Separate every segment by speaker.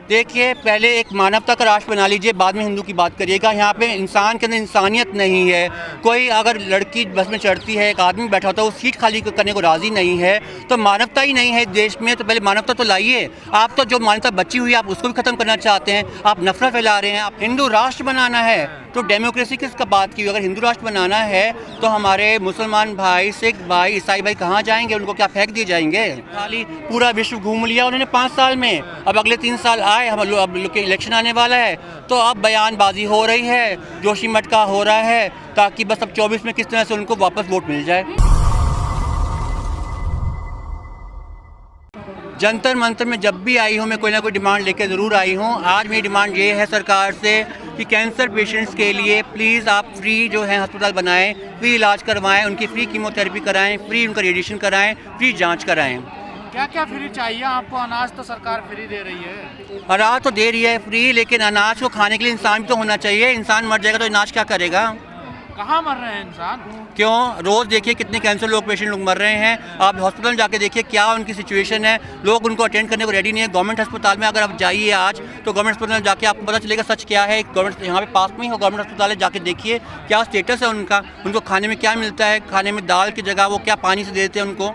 Speaker 1: देखिए, पहले एक मानवता का राष्ट्र बना लीजिए, बाद में हिंदू की बात करिएगा। यहाँ पे इंसान के अंदर इंसानियत नहीं है। कोई अगर लड़की बस में चढ़ती है, एक आदमी बैठा होता है, वो सीट खाली करने को राज़ी नहीं है, तो मानवता ही नहीं है देश में। तो पहले मानवता तो लाइए। आप तो जो मानवता बची हुई है आप उसको भी ख़त्म करना चाहते हैं, आप नफरत फैला रहे हैं। आप हिंदू राष्ट्र बनाना है तो डेमोक्रेसी किसका बात की? अगर हिंदू राष्ट्र बनाना है तो हमारे मुसलमान भाई, सिख भाई, ईसाई भाई कहाँ जाएंगे? उनको क्या फेंक दिए जाएंगे? खाली पूरा विश्व घूम लिया उन्होंने 5 साल में। अब अगले 3 साल आए, हम लोग अब के इलेक्शन आने वाला है, तो अब बयानबाजी हो रही है, जोशी मटका हो रहा है, ताकि बस अब 24 में किस तरह से उनको वापस वोट मिल जाए। जंतर मंतर में जब भी आई हूँ मैं कोई ना कोई डिमांड लेकर ज़रूर आई हूँ। आज मेरी डिमांड ये है सरकार से कि कैंसर पेशेंट्स के लिए प्लीज़ आप फ्री जो है अस्पताल बनाएं, फ्री इलाज करवाएं, उनकी फ्री कीमोथेरेपी कराएं, फ्री उनका रेडिएशन कराएं, फ्री जांच कराएं।
Speaker 2: क्या क्या फ्री चाहिए आपको? अनाज तो सरकार फ्री दे रही है।
Speaker 1: अनाज तो दे रही है फ्री, लेकिन अनाज को खाने के लिए इंसान भी तो होना चाहिए। इंसान मर जाएगा तो अनाज क्या करेगा?
Speaker 2: कहाँ मर रहे हैं इंसान?
Speaker 1: क्यों? रोज़ देखिए कितने कैंसर पेशेंट लोग मर रहे हैं। आप हॉस्पिटल में जाके देखिए क्या उनकी सिचुएशन है। लोग उनको अटेंड करने को रेडी नहीं है। गवर्नमेंट अस्पताल में अगर आप जाइए आज, तो गवर्नमेंट अस्पताल में जाके आपको पता चलेगा सच क्या है। गवर्नमेंट यहाँ पे पास में ही हो गवर्नमेंट अस्पताल है, जाके देखिए क्या स्टेटस है उनका, उनको खाने में क्या मिलता है। खाने में दाल की जगह वो क्या पानी से देते हैं उनको।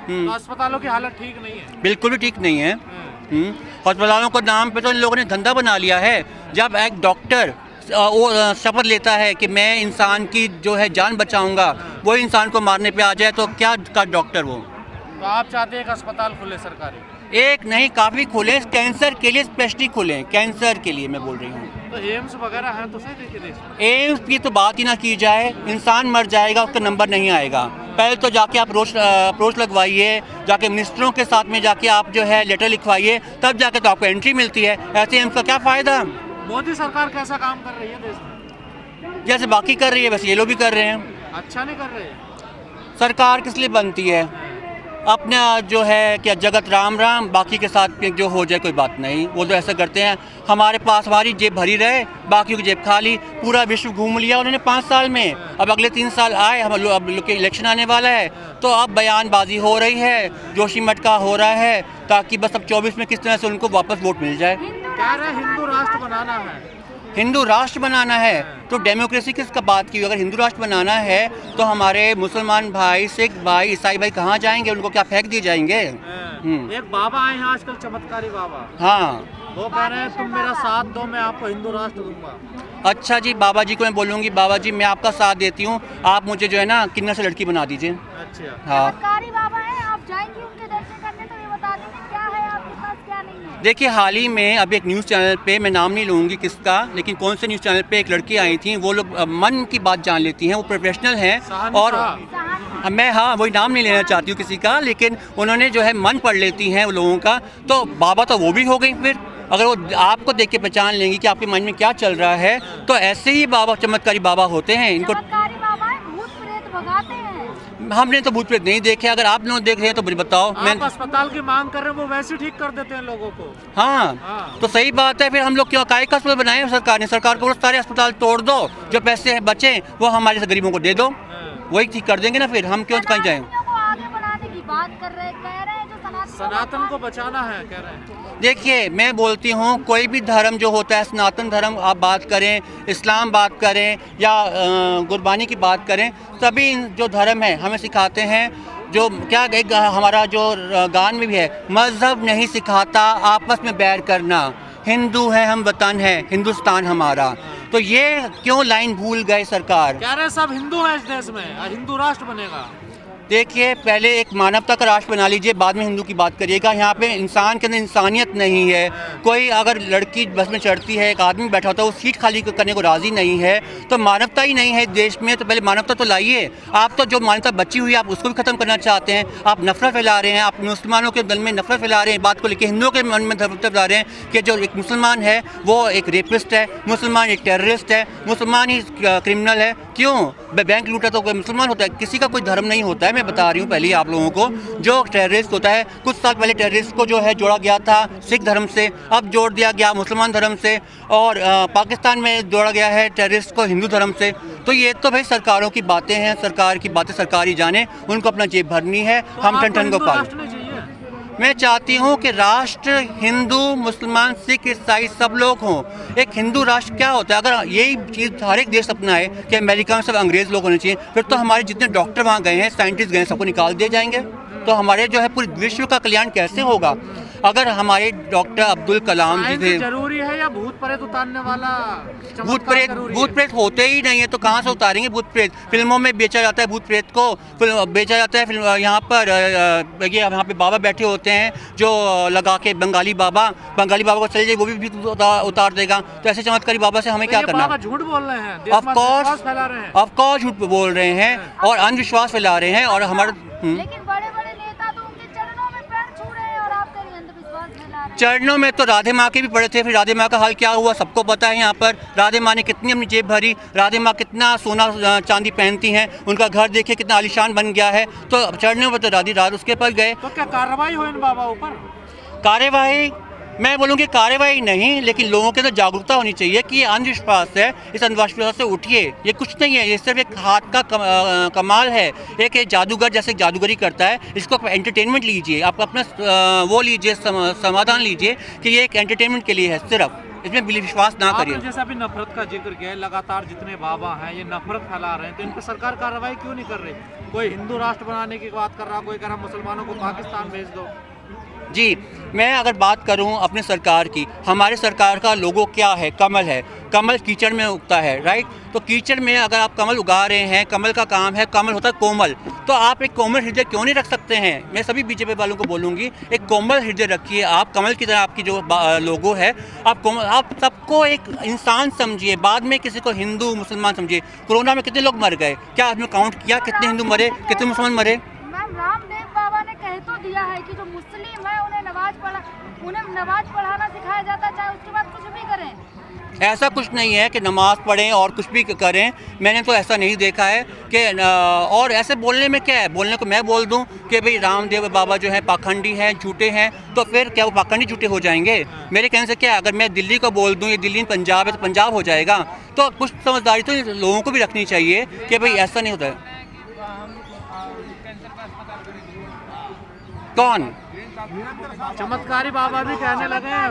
Speaker 2: तो अस्पतालों की हालत ठीक नहीं है?
Speaker 1: बिल्कुल भी ठीक नहीं है। अस्पतालों को नाम पे तो इन लोगों ने धंधा बना लिया है। जब एक डॉक्टर वो शपथ लेता है कि मैं इंसान की जो है जान बचाऊंगा, वो इंसान को मारने पे आ जाए, तो क्या का डॉक्टर वो?
Speaker 2: तो आप चाहते हैं एक अस्पताल खुले सरकारी?
Speaker 1: एक नहीं, काफ़ी खुले, कैंसर के लिए स्पेशली खुले, कैंसर के लिए मैं बोल रही हूँ।
Speaker 2: तो एम्स वगैरह है तो सही देखिए देश में।
Speaker 1: एम्स की तो बात ही ना की जाए। इंसान मर जाएगा, उसका नंबर नहीं आएगा। पहले तो जाके आप अप्रोच लगवाइए, जाके मिनिस्टरों के साथ में जाके आप जो है लेटर लिखवाइए, तब जाके तो आपको एंट्री मिलती है। ऐसे एम्स का क्या फ़ायदा?
Speaker 2: मोदी सरकार कैसा काम कर रही है देश में?
Speaker 1: जैसे बाकी कर रही है वैसे ये लोग भी कर रहे हैं।
Speaker 2: अच्छा नहीं कर रहे?
Speaker 1: सरकार किस लिए बनती है? अपना जो है क्या जगत राम राम, बाकी के साथ जो हो जाए कोई बात नहीं। वो तो ऐसा करते हैं, हमारे पास हमारी जेब भरी रहे, बाकी की जेब खाली। पूरा विश्व घूम लिया उन्होंने 5 साल में। अब अगले 3 साल आए, हम लोग अब के इलेक्शन आने वाला है, तो अब बयानबाजी हो रही है, जोशी मटका हो रहा है, ताकि बस अब 24 में किस तरह से उनको वापस वोट मिल जाए।
Speaker 2: कह रहे हिंदू राष्ट्र बनाना है।
Speaker 1: हिंदू राष्ट्र बनाना है तो डेमोक्रेसी किसका बात की? अगर हिंदू राष्ट्र बनाना है तो हमारे मुसलमान भाई, सिख भाई, ईसाई भाई कहाँ जाएंगे? उनको क्या फेंक दिए जाएंगे?
Speaker 2: एक बाबा आए हैं आजकल, चमत्कारी बाबा।
Speaker 1: हाँ,
Speaker 2: वो कह रहे हैं तुम मेरा साथ दो, मैं आपको हिंदू राष्ट्र दूंगा।
Speaker 1: अच्छा जी, बाबा जी को मैं बोलूँगी, बाबा जी मैं आपका साथ देती हूँ, आप मुझे जो है ना किन्नर से लड़की बना दीजिए।
Speaker 2: अच्छा,
Speaker 1: हाँ,
Speaker 3: चमत्कारी बाबा हैं, आप जाएंगे उनके दर्शन करने, तो ये बता देंगे क्या है आपके पास क्या नहीं है।
Speaker 1: देखिए हाल ही में अभी एक न्यूज़ चैनल पे, मैं नाम नहीं लूँगी किसका, लेकिन कौन से न्यूज़ चैनल पे एक लड़की आई थी। वो लोग मन की बात जान लेती हैं, वो प्रोफेशनल हैं। और मैं हाँ वही नाम नहीं लेना चाहती हूँ किसी का, लेकिन उन्होंने जो है मन पढ़ लेती हैं उन लोगों का। तो बाबा तो वो भी हो गई। फिर अगर वो आपको देख के पहचान लेंगी कि आपके मन में क्या चल रहा है, तो ऐसे ही बाबा चमत्कारी बाबा होते हैं। इनको
Speaker 3: चमत्कारी बाबा हैं, भूत प्रेत भगाते हैं।
Speaker 1: हमने तो भूत प्रेत नहीं देखे, अगर आप लोग देख रहे हैं तो मुझे बताओ। मैं
Speaker 2: आप अस्पताल की मांग कर रहे हैं, वो वैसे ठीक कर देते हैं लोगों को।
Speaker 1: हाँ, तो सही बात है। फिर हम लोग क्यों काय का अस्पताल बनाए सरकार ने? सरकार को सारे अस्पताल तोड़ दो, जो पैसे बचे वो हमारे से गरीबों को दे दो, वही ठीक कर देंगे ना। फिर हम क्यों कहीं जाएं?
Speaker 3: को आगे बढ़ाने की बात कर रहे हैं, कह रहे हैं जो
Speaker 2: सनातन को बचाना है, कह रहे हैं।
Speaker 1: देखिए मैं बोलती हूँ, कोई भी धर्म जो होता है, सनातन धर्म आप बात करें, इस्लाम बात करें या गुरबानी की बात करें, सभी जो धर्म है हमें सिखाते हैं, जो क्या एक हमारा जो गान में भी है, मज़हब नहीं सिखाता आपस में बैर करना, हिंदू है हम वतन है हिंदुस्तान हमारा। तो ये क्यों लाइन भूल गए सरकार?
Speaker 2: कह रहे हैं सब हिंदू हैं इस देश में, हिंदू राष्ट्र बनेगा।
Speaker 1: देखिए, पहले एक मानवता का राष्ट्र बना लीजिए, बाद में हिंदू की बात करिएगा। यहाँ पे इंसान के अंदर इंसानियत नहीं है। कोई अगर लड़की बस में चढ़ती है, एक आदमी बैठा होता है, वो सीट खाली करने को राज़ी नहीं है, तो मानवता ही नहीं है देश में। तो पहले मानवता तो लाइए। आप तो जो मानवता बची हुई है आप उसको भी ख़त्म करना चाहते हैं। आप नफरत फैला रहे हैं, आप मुसलमानों के दिल में नफरत फैला रहे हैं, बात को लेकर हिंदुओं के मन में नफरत फैला रहे हैं कि जो एक मुसलमान है वो एक रेपिस्ट है, मुसलमान एक टेररिस्ट है, मुसलमान ही क्रिमिनल है। क्यों? बैंक लूटा तो कोई मुसलमान होता है? किसी का कोई धर्म नहीं होता है। मैं बता रही हूँ पहले ही आप लोगों को, जो टेररिस्ट होता है, कुछ साल पहले टेररिस्ट को जो है जोड़ा गया था सिख धर्म से, अब जोड़ दिया गया मुसलमान धर्म से, और पाकिस्तान में जोड़ा गया है टेररिस्ट को हिंदू धर्म से। तो ये तो भाई सरकारों की बातें हैं, सरकार की बातें सरकार ही जाने, उनको अपना जेब भरनी है। हम ठन ठन गोपाल, मैं चाहती हूँ कि राष्ट्र हिंदू मुसलमान सिख ईसाई सब लोग हों। एक हिंदू राष्ट्र क्या होता है? अगर यही चीज़ हर एक देश अपनाए कि अमेरिका में सब अंग्रेज़ लोग होने चाहिए, फिर तो हमारे जितने डॉक्टर वहाँ गए हैं, साइंटिस्ट गए हैं, सबको निकाल दिए जाएंगे। तो हमारे जो है पूरे विश्व का कल्याण कैसे होगा? अगर हमारे डॉक्टर अब्दुल कलाम जी थे,
Speaker 2: जरूरी है या भूत प्रेत उतारने वाला
Speaker 1: भूत प्रेत होते ही नहीं है तो कहाँ से उतारेंगे भूत प्रेत? फिल्मों में बेचा जाता है भूत प्रेत को, बेचा जाता है फिल्म। यहाँ पर ये यहाँ पे बाबा बैठे होते हैं जो लगा के बंगाली बाबा को चले जाए वो भी उतार देगा। तो ऐसे चमत्कारी बाबा से हमें क्या करना?
Speaker 2: झूठ बोल रहे हैं,
Speaker 1: ऑफ कोर्स झूठ बोल रहे हैं और अंधविश्वास फैला रहे हैं। और हमारे
Speaker 3: लेकिन बड़े-बड़े नेता तो उनके चरणों में पैर छू रहे हैं और आप कह रही हैं अंधविश्वास फैला रहे हैं।
Speaker 1: चरणों में तो राधे माँ के भी पड़े थे, फिर राधे माँ का हाल क्या हुआ सबको पता है। यहाँ पर राधे माँ ने कितनी अपनी जेब भरी, राधे माँ कितना सोना चांदी पहनती हैं, उनका घर देखिए कितना आलीशान बन गया है। तो चरणों में तो रात उसके पर गए।
Speaker 2: तो क्या कार्रवाई हो इन बाबाओं पर?
Speaker 1: कार्यवाही मैं बोलूँगी कार्यवाही नहीं, लेकिन लोगों के अंदर जागरूकता होनी चाहिए कि ये अंधविश्वास है, इस अंधविश्वास से उठिए। ये कुछ नहीं है, ये सिर्फ एक हाथ का कमाल है। एक जादूगर जैसे जादूगरी करता है, इसको आप एंटरटेनमेंट लीजिए, आप अपना वो लीजिए, समाधान लीजिए कि ये एक एंटरटेनमेंट के लिए है, सिर्फ इसमें विश्वास ना करिए।
Speaker 2: जैसे अभी नफरत का जिक्र किया है, लगातार जितने बाबा हैं ये नफरत फैला रहे हैं, तो इन पर सरकार कार्रवाई क्यों नहीं कर रही? कोई हिंदू राष्ट्र बनाने की बात कर रहा, कोई कह रहा मुसलमानों को पाकिस्तान भेज दो।
Speaker 1: जी, मैं अगर बात करूं अपने सरकार की, हमारे सरकार का लोगो क्या है? कमल है। कमल कीचड़ में उगता है, राइट? तो कीचड़ में अगर आप कमल उगा रहे हैं, कमल का काम है, कमल होता है कोमल, तो आप एक कोमल हृदय क्यों नहीं रख सकते हैं? मैं सभी बीजेपी वालों को बोलूँगी, एक कोमल हृदय रखिए आप, कमल की तरह आपकी जो लोगो है, आप कोमल, आप सबको एक इंसान समझिए, बाद में किसी को हिंदू मुसलमान समझिए। कोरोना में कितने लोग मर गए? क्या आपने काउंट किया कितने हिंदू मरे, कितने मुसलमान मरे?
Speaker 3: मैम रामदेव बाबा ने कह तो दिया है कि जो मुस्लिम है उन्हें नमाज पढ़ाना सिखाया जाता है, चाहे उसके बाद कुछ भी करें।
Speaker 1: ऐसा कुछ नहीं है कि नमाज पढ़ें और कुछ भी करें, मैंने तो ऐसा नहीं देखा है कि और ऐसे बोलने में क्या है? बोलने को मैं बोल दूं कि भाई रामदेव बाबा जो है पाखंडी हैं, झूठे हैं, तो फिर क्या वो पाखंडी झूठे हो जाएंगे? मेरे कहने से क्या है, अगर मैं दिल्ली को बोल दूं ये दिल्ली पंजाब है तो पंजाब हो जाएगा? तो कुछ समझदारी तो लोगों को भी रखनी चाहिए कि भाई ऐसा नहीं होता है। कौन?
Speaker 2: चमत्कारी बाबा भी कहने लगे हैं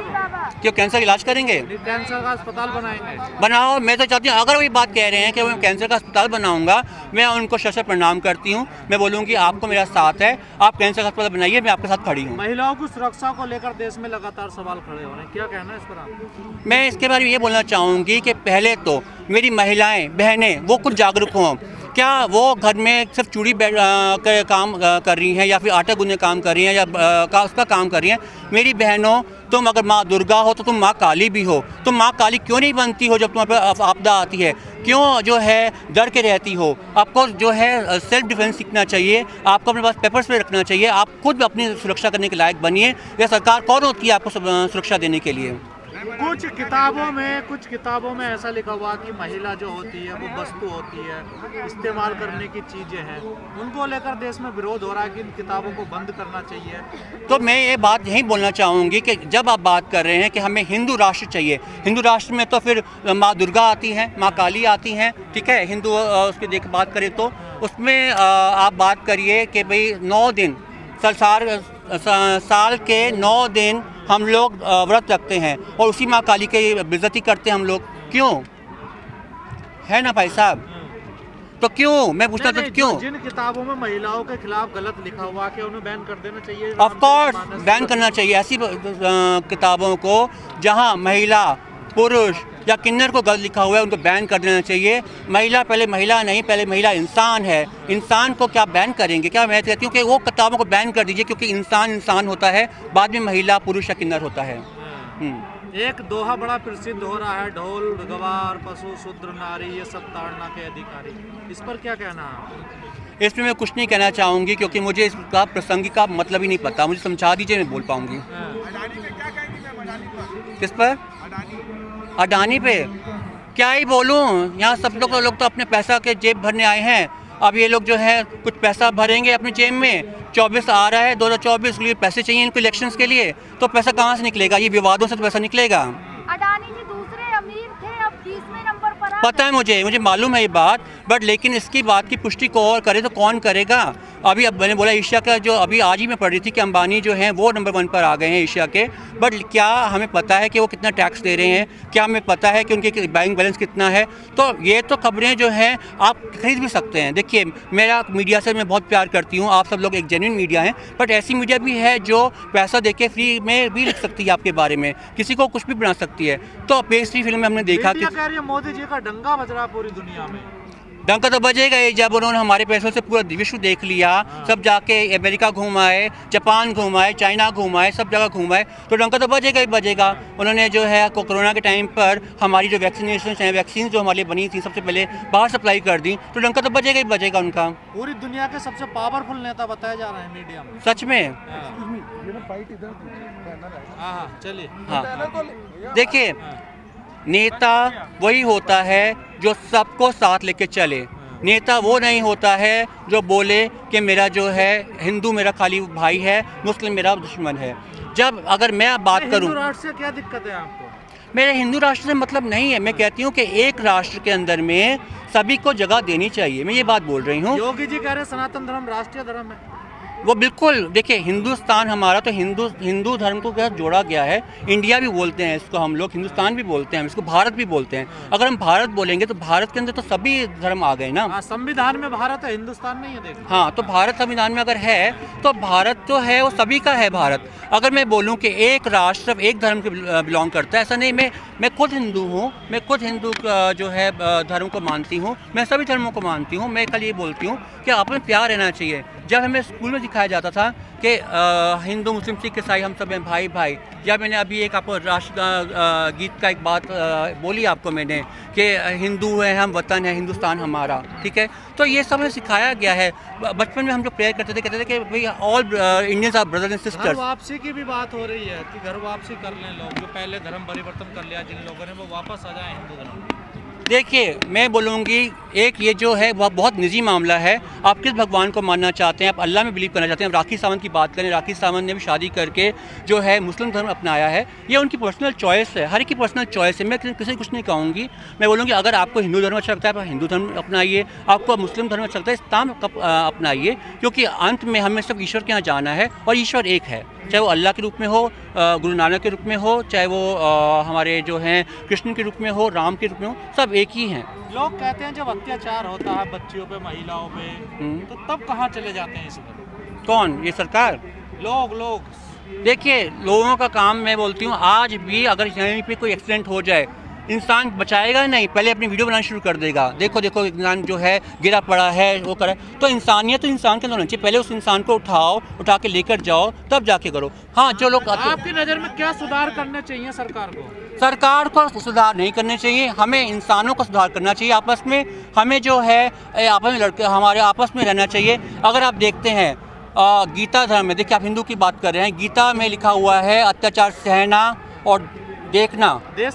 Speaker 1: क्यों कैंसर इलाज करेंगे?
Speaker 2: कैंसर का अस्पताल बनाएंगे।
Speaker 1: बनाओ, मैं तो चाहती हूँ अगर वो ये बात कह रहे हैं कि मैं कैंसर का अस्पताल बनाऊंगा, मैं उनको शत प्रणाम करती हूँ। मैं बोलूँगी आपको मेरा साथ है, आप कैंसर का अस्पताल बनाइए, मैं आपके साथ खड़ी हूँ।
Speaker 2: महिलाओं की सुरक्षा को लेकर देश में लगातार सवाल खड़े हो रहे हैं, क्या कहना है इस पर आप?
Speaker 1: मैं इसके बारे में ये बोलना चाहूँगी कि पहले तो मेरी महिलाएँ बहनें वो कुछ जागरूक हों। क्या वो घर में सिर्फ चूड़ी काम कर रही हैं या फिर आटा गूंदने काम कर रही हैं या उसका काम कर रही हैं? मेरी बहनों, तुम अगर माँ दुर्गा हो तो तुम माँ काली भी हो। तुम माँ काली क्यों नहीं बनती हो जब तुम्हारे पर आपदा आती है? क्यों जो है डर के रहती हो? आपको जो है सेल्फ डिफेंस सीखना चाहिए, आपको अपने पास पेपर्स पे रखना चाहिए, आप खुद अपनी सुरक्षा करने के लायक बनिए। यह सरकार कौन होती है आपको सुरक्षा देने के लिए?
Speaker 2: कुछ किताबों में ऐसा लिखा हुआ कि महिला जो होती है वो वस्तु होती है, इस्तेमाल करने की चीज़ें हैं, उनको लेकर देश में विरोध हो रहा है कि इन किताबों को बंद करना चाहिए।
Speaker 1: तो मैं ये बात यही बोलना चाहूँगी कि जब आप बात कर रहे हैं कि हमें हिंदू राष्ट्र चाहिए, हिंदू राष्ट्र में तो फिर माँ दुर्गा आती हैं, माँ काली आती हैं, ठीक है? हिंदू उसकी बात करें तो उसमें आप बात करिए कि भाई 9 दिन साल के 9 दिन हम लोग व्रत रखते हैं और उसी माँ काली की बेइज्जती करते हैं हम लोग, क्यों? है ना भाई साहब? तो क्यों? मैं पूछता था क्यों?
Speaker 2: जिन किताबों में महिलाओं के खिलाफ गलत लिखा हुआ है उन्हें बैन कर देना चाहिए।
Speaker 1: ऑफ कोर्स बैन करना चाहिए ऐसी किताबों को जहाँ महिला, पुरुष या किन्नर को गलत लिखा हुआ है, उनको बैन कर देना चाहिए। महिला पहले महिला नहीं, पहले महिला इंसान है। इंसान को क्या बैन करेंगे? क्या मैं कहती हूँ कि वो किताबों को बैन कर दीजिए, क्योंकि इंसान होता है, बाद में महिला, पुरुष या किन्नर होता है।
Speaker 2: एक दोहा बड़ा प्रसिद्ध हो रहा है, ढोल गवार पशु शूद्र नारी ये सब ताड़ना के अधिकारी, इस पर क्या कहना है?
Speaker 1: इसमें मैं कुछ नहीं कहना चाहूँगी क्योंकि मुझे इसका प्रसंगिक का मतलब ही नहीं पता। मुझे समझा दीजिए, मैं बोल पाऊँगी। किस पर? अडानी पे क्या ही बोलूँ? यहाँ सब लोग तो अपने पैसा के जेब भरने आए हैं। अब ये लोग जो है कुछ पैसा भरेंगे अपनी जेब में। 24 आ रहा है, 2024 के लिए पैसे चाहिए इनको इलेक्शंस के लिए, तो पैसा कहाँ से निकलेगा? ये विवादों से तो पैसा निकलेगा।
Speaker 3: अडानी जी दूसरे अमीर थे, अब 20वें नंबर पर
Speaker 1: पता है मुझे मालूम है ये बात, बट लेकिन इसकी बात की पुष्टि को और करे तो कौन करेगा। अभी अब मैंने बोला एशिया का जो अभी आज ही मैं पढ़ रही थी कि अंबानी जो हैं वो नंबर 1 पर आ गए हैं एशिया के, बट क्या हमें पता है कि वो कितना टैक्स दे रहे हैं, क्या हमें पता है कि उनके बैंक बैलेंस कितना है। तो ये तो खबरें जो हैं आप खरीद भी सकते हैं। देखिए मेरा मीडिया से मैं बहुत प्यार करती हूँ, आप सब लोग एक जेन्युइन मीडिया हैं, बट ऐसी मीडिया भी है जो पैसा देके फ्री में भी लिख सकती है आपके बारे में, किसी को कुछ भी बना सकती है। तो पेस्ट्री फिल्म में हमने देखा कि
Speaker 2: कह रही है मोदी जी का डंका बज रहा पूरी दुनिया में।
Speaker 1: डंका तो बजेगा ही जब उन्होंने हमारे पैसों से पूरा विश्व देख लिया, सब जाके अमेरिका घुमाए, जापान घुमाए, चाइना घुमाए, सब जगह घुमाए, तो डंका तो बजेगा ही बजेगा। उन्होंने जो है कोरोना के टाइम पर हमारी जो वैक्सीनेशन हैं, वैक्सीन जो हमारे लिए बनी थी सबसे पहले बाहर सप्लाई कर दी, तो डंका तो बजेगा ही बजेगा उनका।
Speaker 2: पूरी दुनिया के सबसे पावरफुल नेता बताया जा रहा है मीडिया में।
Speaker 1: सच में।
Speaker 2: हाँ चलिए।
Speaker 1: हाँ देखिए नेता वही होता है जो सबको साथ लेके चले। नेता वो नहीं होता है जो बोले कि मेरा जो है हिंदू मेरा खाली भाई है, मुस्लिम मेरा दुश्मन है। जब अगर मैं बात करूं,
Speaker 2: हिंदू राष्ट्र से क्या दिक्कत है आपको?
Speaker 1: मेरे हिंदू राष्ट्र से मतलब नहीं है, मैं कहती हूँ कि एक राष्ट्र के अंदर में सभी को जगह देनी चाहिए, मैं ये बात बोल रही हूँ।
Speaker 2: योगी जी कह रहे हैं सनातन धर्म राष्ट्रीय धर्म है।
Speaker 1: वो बिल्कुल देखिए हिंदुस्तान हमारा तो हिंदू धर्म को क्या जोड़ा गया है। इंडिया भी बोलते हैं इसको हम लोग, हिंदुस्तान भी बोलते हैं, इसको भारत भी बोलते हैं। अगर हम भारत बोलेंगे तो भारत के अंदर तो सभी धर्म आ गए ना।
Speaker 2: संविधान में भारत है, हिंदुस्तान नहीं है। देखो
Speaker 1: हाँ, तो भारत संविधान में अगर है तो भारत तो है, वो सभी का है भारत। अगर मैं बोलूँ कि एक राष्ट्र एक धर्म के बिलोंग करता है, ऐसा नहीं। मैं खुद हिंदू हूँ, मैं खुद हिंदू जो है धर्म को मानती हूँ, मैं सभी धर्मों को मानती हूँ। मैं कल ये बोलती हूँ कि आपस में प्यार रहना चाहिए। जब हमें स्कूल में सिखाया जाता था कि हिंदू मुस्लिम सिख ईसाई हम सब हैं भाई भाई, या मैंने अभी एक आपको राष्ट्र गीत का एक बात बोली आपको मैंने कि हिंदू है हम, वतन है हिंदुस्तान हमारा, ठीक है। तो ये सब हमें सिखाया गया है। बचपन में हम जो प्रेयर करते थे, कहते थे कि भाई all Indians are brothers and sisters.
Speaker 2: घर वापसी की भी बात हो रही है कि घर वापसी कर लें लोग, जो पहले धर्म परिवर्तन कर लिया जिन लोगों ने, वो वापस आ जाए हिंदू धर्म।
Speaker 1: देखिए मैं बोलूँगी एक ये जो है वह बहुत निजी मामला है। आप किस भगवान को मानना चाहते हैं, आप अल्लाह में बिलीव करना चाहते हैं। राखी सावंत की बात करें, राखी सावंत ने भी शादी करके जो है मुस्लिम धर्म अपनाया है, ये उनकी पर्सनल चॉइस है, हर की पर्सनल चॉइस है। मैं किसी कुछ नहीं कहूँगी। मैं बोलूँगी अगर आपको हिंदू धर्म अच्छा लगता है आप हिंदू धर्म अपनाइए, आपको मुस्लिम धर्म अच्छा लगता है इस्लाम अपनाइए, क्योंकि अंत में हमें सब ईश्वर के यहाँ जाना है और ईश्वर एक है। चाहे वो अल्लाह के रूप में हो, गुरु नानक के रूप में हो, चाहे वो हमारे जो हैं कृष्ण के रूप में हो, राम के रूप में हो, सब एक ही हैं।
Speaker 2: लोग कहते हैं जब अत्याचार होता है बच्चियों पे, महिलाओं पे, तो तब कहाँ चले जाते हैं इसी तरह?
Speaker 1: कौन? ये सरकार?
Speaker 2: लोग
Speaker 1: देखिए लोगों का काम, मैं बोलती हूँ आज भी अगर यहीं पे कोई एक्सीडेंट हो जाए, इंसान बचाएगा नहीं, पहले अपनी वीडियो बनाना शुरू कर देगा। देखो देखो इंसान जो है गिरा पड़ा है, वो करे। तो इंसानियत तो इंसान के अंदर होनी चाहिए। पहले उस इंसान को उठा के लेकर जाओ, तब जाके करो। हाँ, जो लोग
Speaker 2: आपकी नज़र में क्या सुधार करने चाहिए सरकार को?
Speaker 1: सरकार को सुधार नहीं करने चाहिए, हमें इंसानों को सुधार करना चाहिए। आपस में हमें जो है आपस में हमारे आपस में रहना चाहिए। अगर आप देखते हैं गीता धर्म में, देखिए आप हिंदू की बात कर रहे हैं, गीता में लिखा हुआ है अत्याचार सहना और देखना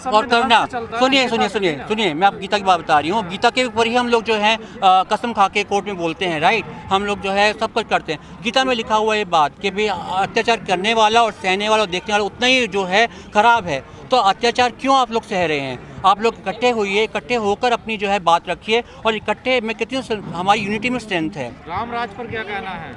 Speaker 1: और करना। सुनिए मैं आप गीता की बात बता रही हूँ। गीता के ऊपर ही हम लोग जो है कसम खा के कोर्ट में बोलते हैं, राइट। हम लोग जो है सब कुछ करते हैं। गीता में लिखा हुआ ये बात कि भाई अत्याचार करने वाला और सहने वाला और देखने वाला उतना ही जो है खराब है। तो अत्याचार क्यों आप लोग सह रहे हैं? आप लोग इकट्ठे होइए, इकट्ठे होकर अपनी जो है बात रखिए, और इकट्ठे मैं कहती हूँ हमारी यूनिटी में स्ट्रेंथ है।
Speaker 2: राम राज पर क्या कहना है?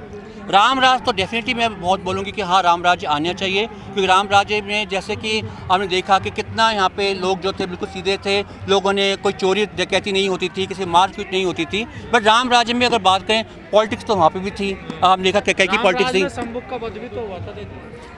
Speaker 1: राम राज तो डेफिनेटली मैं बहुत बोलूँगी कि हाँ राम राज्य आना चाहिए, क्योंकि राम राज्य में जैसे कि हमने देखा कि कितना यहाँ पे लोग जो थे बिल्कुल सीधे थे, लोगों ने कोई चोरी डकैती नहीं होती थी, किसी मारपीट नहीं होती थी। बट राम राज्य में अगर बात करें पॉलिटिक्स तो वहाँ पे भी थी। हमने देखा क्या की पॉलिटिक्स थी।
Speaker 2: संबुक का वध भी तो हुआ था।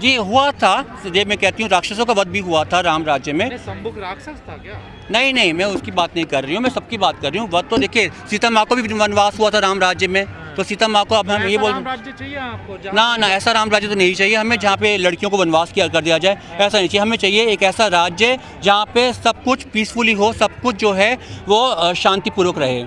Speaker 1: जी हुआ था, ये मैं कहती हूँ राक्षसों का वध भी हुआ था राम राज्य में।
Speaker 2: संबुक राक्षस था क्या?
Speaker 1: नहीं मैं उसकी बात नहीं कर रही हूँ, मैं सबकी बात कर रही हूँ। वध तो देखिए सीता माँ को भी वनवास हुआ था राम राज्य में, तो सीता माँ को अब हम ये बोल
Speaker 2: राज्य चाहिए आपको?
Speaker 1: ना ऐसा राम राज्य तो नहीं चाहिए हमें जहाँ पे लड़कियों को वनवास किया कर दिया जाए, ऐसा नहीं चाहिए। हमें चाहिए एक ऐसा राज्य जहाँ पे सब कुछ पीसफुली हो, सब कुछ जो है वो शांतिपूर्वक रहे।